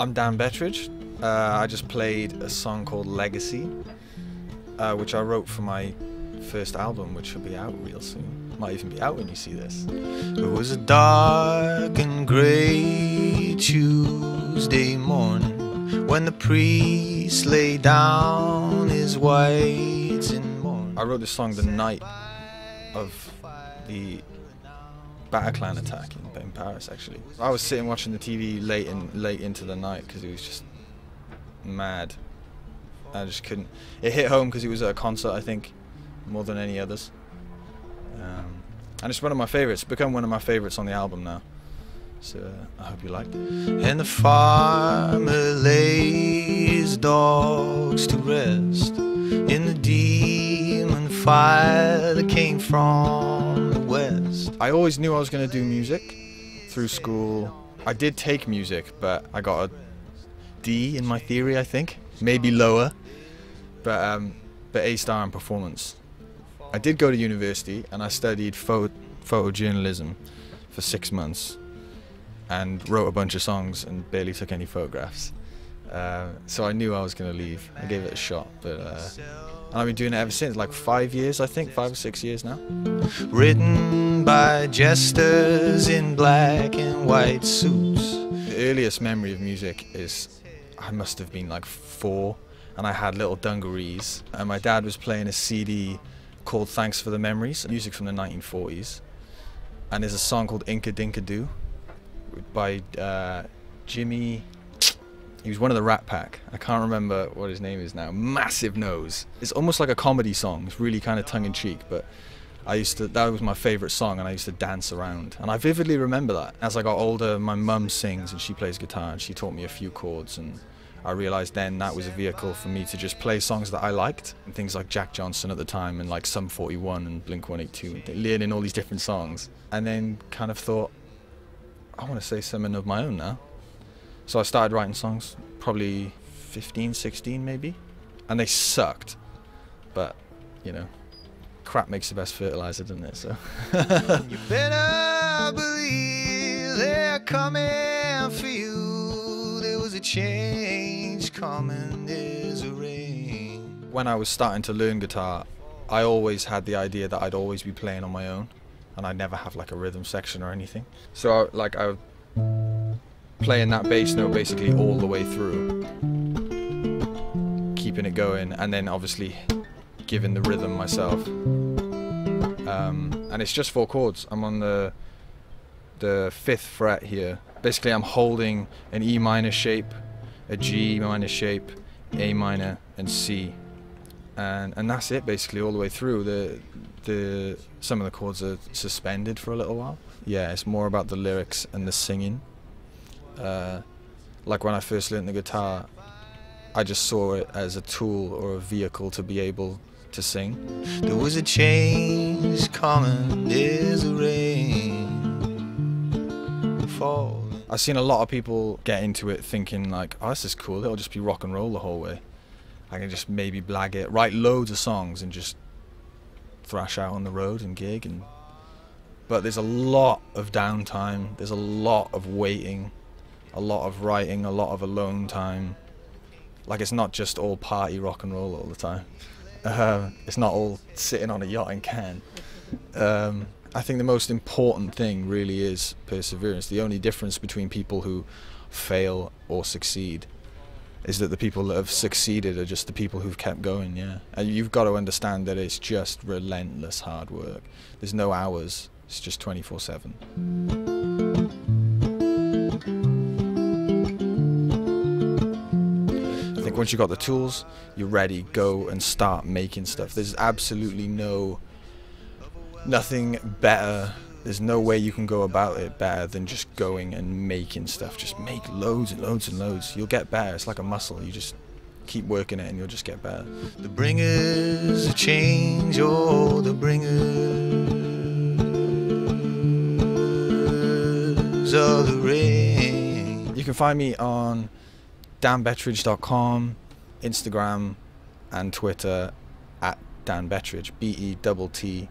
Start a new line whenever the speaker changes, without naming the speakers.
I'm Dan Bettridge. I just played a song called Legacy, which I wrote for my first album, which will be out real soon. Might even be out when you see this. It was a dark and grey Tuesday morning when the priest lay down his whites in mourning. I wrote this song the night of the Bataclan attack in Paris, actually. I was sitting watching the TV late into the night because it was just mad. I just couldn't. It hit home because it was at a concert, I think, more than any others. And it's one of my favorites. It's become one of my favorites on the album now. So I hope you liked it. And the farmer lay his dogs to rest in the demon fire that came from the west. I always knew I was going to do music through school. I did take music, but I got a D in my theory, I think. Maybe lower, but A-star in performance. I did go to university and I studied photojournalism for 6 months and wrote a bunch of songs and barely took any photographs. So I knew I was going to leave. I gave it a shot, but and I've been doing it ever since, like 5 years, I think, 5 or 6 years now. Written by jesters in black and white suits. The earliest memory of music is I must have been like 4, and I had little dungarees, and my dad was playing a CD called Thanks for the Memories, music from the 1940s, and there's a song called Inka Dinka Doo by Jimmy. He was one of the Rat Pack. I can't remember what his name is now. Massive Nose. It's almost like a comedy song. It's really kind of tongue-in-cheek, but that was my favorite song, and I used to dance around. And I vividly remember that. As I got older, my mum sings and she plays guitar, and she taught me a few chords, and I realized then that was a vehicle for me to just play songs that I liked, and things like Jack Johnson at the time, and like Sum 41 and Blink-182, and learning all these different songs. And then kind of thought, I want to say something of my own now. So I started writing songs, probably 15, 16 maybe, and they sucked. But, you know, crap makes the best fertilizer, doesn't it? So you better believe they're coming for you. There was a change coming, there's a rain. When I was starting to learn guitar, I always had the idea that I'd always be playing on my own, and I'd never have like a rhythm section or anything. So I would playing that bass note basically all the way through, keeping it going, and then obviously giving the rhythm myself. And it's just 4 chords. I'm on the 5th fret here. Basically I'm holding an E minor shape, a G minor shape, A minor, and C, and that's it basically all the way through. Some of the chords are suspended for a little while. Yeah, it's more about the lyrics and the singing. Like when I first learned the guitar, I just saw it as a tool or a vehicle to be able to sing. There was a change coming, there's a rain falling. I've seen a lot of people get into it thinking like, oh, this is cool, it'll just be rock and roll the whole way. I can just maybe blag it, write loads of songs and just thrash out on the road and gig. But there's a lot of downtime, there's a lot of waiting, a lot of writing, a lot of alone time. Like, it's not just all party rock and roll all the time. It's not all sitting on a yacht in Cannes. I think the most important thing really is perseverance. The only difference between people who fail or succeed is that the people that have succeeded are just the people who've kept going, yeah. And you've got to understand that it's just relentless hard work. There's no hours, it's just 24/7. Once you've got the tools, you're ready, go and start making stuff. There's absolutely nothing better. There's no way you can go about it better than just going and making stuff. Just make loads and loads and loads. You'll get better. It's like a muscle. You just keep working it and you'll just get better. The bringers of change, oh, the bringers of the rain. You can find me on danbettridge.com, Instagram and Twitter at Dan Bettridge, Bettridge.